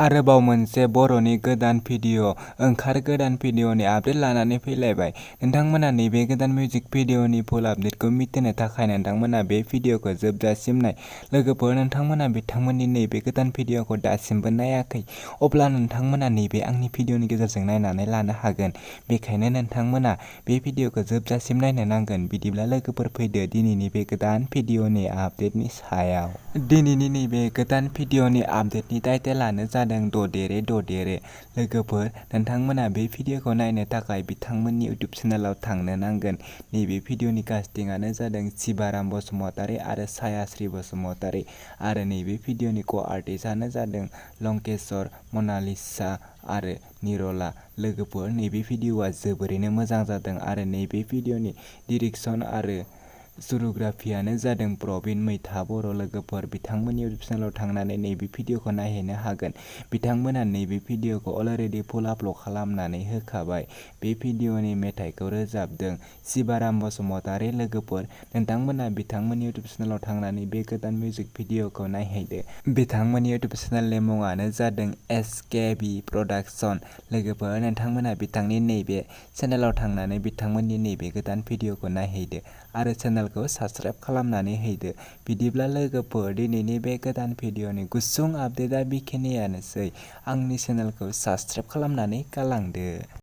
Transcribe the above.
आरोबाव मोनसे बर'नि गोदान भिडिअ गोदान भिडिअनि आपडेट लानानै फैलायबाय। नोंथांमोना नैबे गोदान मिउजिक भिडिअनि फुल आपडेटखौ मिथिनो थाखाय नोंथांमोना बे भिडिअखौ जोबजासिम नाय। लोगोफोर, नोंथांमोना बिथांमोननि नैबे गोदान भिडिअखौ दासिमबो नायाखै, अब्ला नोंथांमोना नैबे आंनि भिडिअनि गेजेरजों नायनानै लानो हागोन। बेखायनो नोंथांमोना बे भिडिअखौ जोबजासिम नायनो नांगोन। बिदिब्ला लोगोफोर, फैदो दिनैनि बे गोदान भिडिअनि आपडेटनि सायाव। दिनैनि नैबे गोदान भिडिअनि आपडेटनि टाइटेलानो जादों ददेरे ददेरे। लोगोफोर, नोंथांमोना बे भिडिअखौ नायनो थाखाय बिथांमोननि इउटुब चेनेलाव थांनो नांगोन। नैबे भिडिअनि कास्टिंआनो जादों शिबाराम बसुमतारी आरो सायाश्री बसुमतारी आरो नैबे भिडिअनि क'आर्टिस्टआनो जादों लंकेशर, मनालिसा आरो निरला। लोगोफोर, नैबे भिडिअआ जोबोरैनो मोजां जादों आरो नैबे भिडिअनि डिरेक्सन आरो सुरुग्राफियानो जादों प्रबिन मैथा बर'। लोगोफोर, बिथांमोननि इउटुब चेनेलाव थांनानै नैबे भिडिअखौ नायहैनो हागोन। बिथांमोना नैबे भिडिअखौ अलरेडि फुल आपल'ड खालामनानै होखाबाय। बे भिडिअनि मेथाइखौ रोजाबदों शिबाराम बसुमतारी। लोगोफोर, नोंथांमोना बिथांमोननि इउटुब चेनेलाव थांनानै बे गोदान मिउजिक भिडिअखौ नायहैदो। बिथांमोननि इउटुब चेनेलनि मुङानो जादों SKB प्रडाक्शन। लोगोफोर, नोंथांमोना बिथांनि नैबे चेनेलाव थांनानै बिथांमोननि नैबे गोदान भिडिअखौ नायहैदो आरो चेनेलखौ साबस्क्राइब खालामनानै हैदो। बिदिब्ला लोगोफोर, दिनैनि बे गोदान भिडिअनि गुसुं आपडेटआ बेखिनियानोसै। आंनि चेनेलखौ साबस्क्राइब खालामनानै गालांदो।